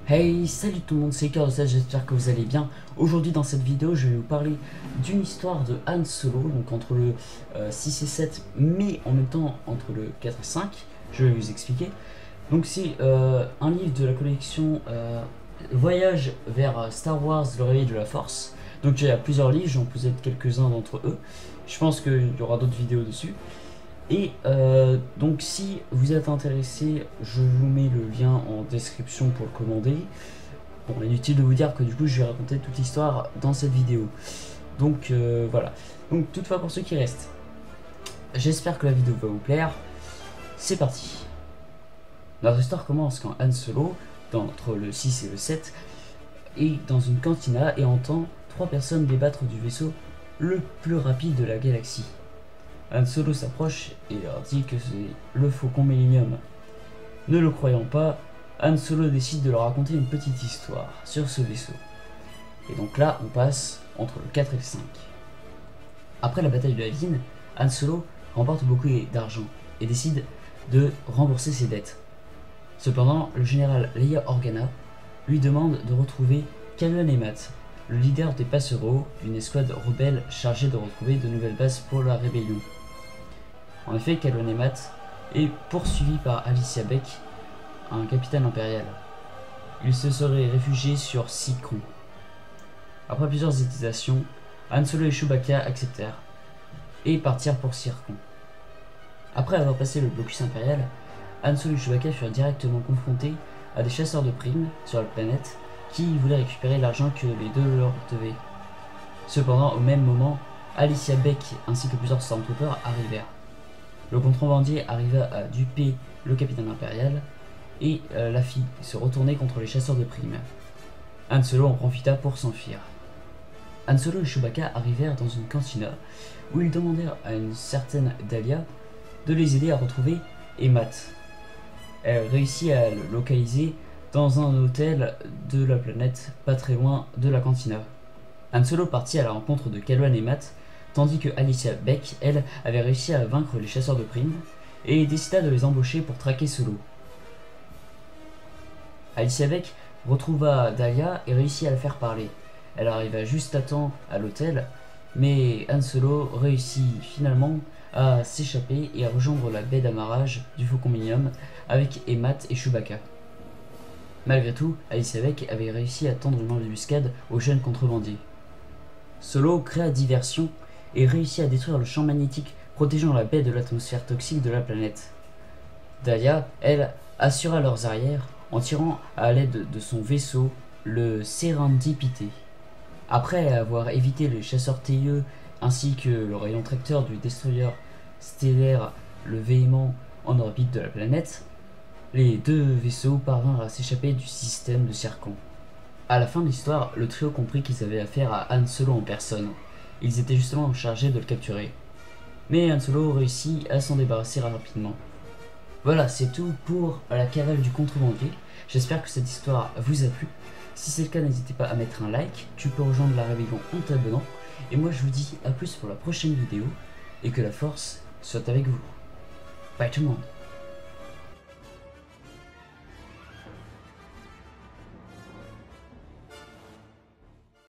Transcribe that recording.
Hey, salut tout le monde, c'est Cœur de Sage, j'espère que vous allez bien. Aujourd'hui dans cette vidéo, je vais vous parler d'une histoire de Han Solo, donc entre le 6 et 7, mais en même temps entre le 4 et 5, je vais vous expliquer. Donc c'est un livre de la collection Voyage vers Star Wars, le réveil de la Force. Donc il y a plusieurs livres, j'en possède quelques-uns d'entre eux. Je pense qu'il y aura d'autres vidéos dessus. Et donc si vous êtes intéressé, je vous mets le lien en description pour le commander. Bon, inutile de vous dire que du coup je vais raconter toute l'histoire dans cette vidéo. Donc voilà. Donc toutefois pour ceux qui restent, j'espère que la vidéo va vous plaire. C'est parti. Notre histoire commence quand Han Solo, entre le 6 et le 7, est dans une cantina et entend 3 personnes débattre du vaisseau le plus rapide de la galaxie. Han Solo s'approche et leur dit que c'est le Faucon Millenium. Ne le croyant pas, Han Solo décide de leur raconter une petite histoire sur ce vaisseau. Et donc là, on passe entre le 4 et le 5. Après la bataille de Yavin, Han Solo remporte beaucoup d'argent et décide de rembourser ses dettes. Cependant, le général Leia Organa lui demande de retrouver Kylo et Matt, le leader des passereaux d'une escouade rebelle chargée de retrouver de nouvelles bases pour la rébellion. En effet, Kylo et Matt est poursuivi par Alicia Beck, un capitaine impérial. Il se serait réfugié sur Sikron. Après plusieurs hésitations, Han Solo et Chewbacca acceptèrent et partirent pour Sikron. Après avoir passé le blocus impérial, Han Solo et Chewbacca furent directement confrontés à des chasseurs de primes sur la planète qui voulaient récupérer l'argent que les deux leur devaient. Cependant, au même moment, Alicia Beck ainsi que plusieurs Stormtroopers arrivèrent. Le contrebandier arriva à duper le capitaine impérial et la fit se retourner contre les chasseurs de primes. Han Solo en profita pour s'enfuir. Han Solo et Chewbacca arrivèrent dans une cantina où ils demandèrent à une certaine Dahlia de les aider à retrouver Matt. Elle réussit à le localiser dans un hôtel de la planète pas très loin de la cantina. Han Solo partit à la rencontre de Kylo et Matt, tandis que Alicia Beck, elle, avait réussi à vaincre les chasseurs de primes et décida de les embaucher pour traquer Solo. Alicia Beck retrouva Dahlia et réussit à la faire parler. Elle arriva juste à temps à l'hôtel, mais Han Solo réussit finalement à s'échapper et à rejoindre la baie d'amarrage du Faucon Millenium avec Matt et Chewbacca. Malgré tout, Alicia Beck avait réussi à tendre une embuscade aux jeunes contrebandiers. Solo créa diversion et réussit à détruire le champ magnétique protégeant la baie de l'atmosphère toxique de la planète. Dahlia, elle, assura leurs arrières en tirant à l'aide de son vaisseau, le Serendipité. Après avoir évité les chasseurs tailleux ainsi que le rayon tracteur du destroyer stellaire, le Véhément, en orbite de la planète, les deux vaisseaux parvinrent à s'échapper du système de Circon. À la fin de l'histoire, le trio comprit qu'ils avaient affaire à Han Solo en personne. Ils étaient justement chargés de le capturer. Mais Han Solo réussit à s'en débarrasser rapidement. Voilà, c'est tout pour la cavale du contrebandier. J'espère que cette histoire vous a plu. Si c'est le cas, n'hésitez pas à mettre un like. Tu peux rejoindre la rébellion en t'abonnant. Et moi, je vous dis à plus pour la prochaine vidéo. Et que la force soit avec vous. Bye tout le monde.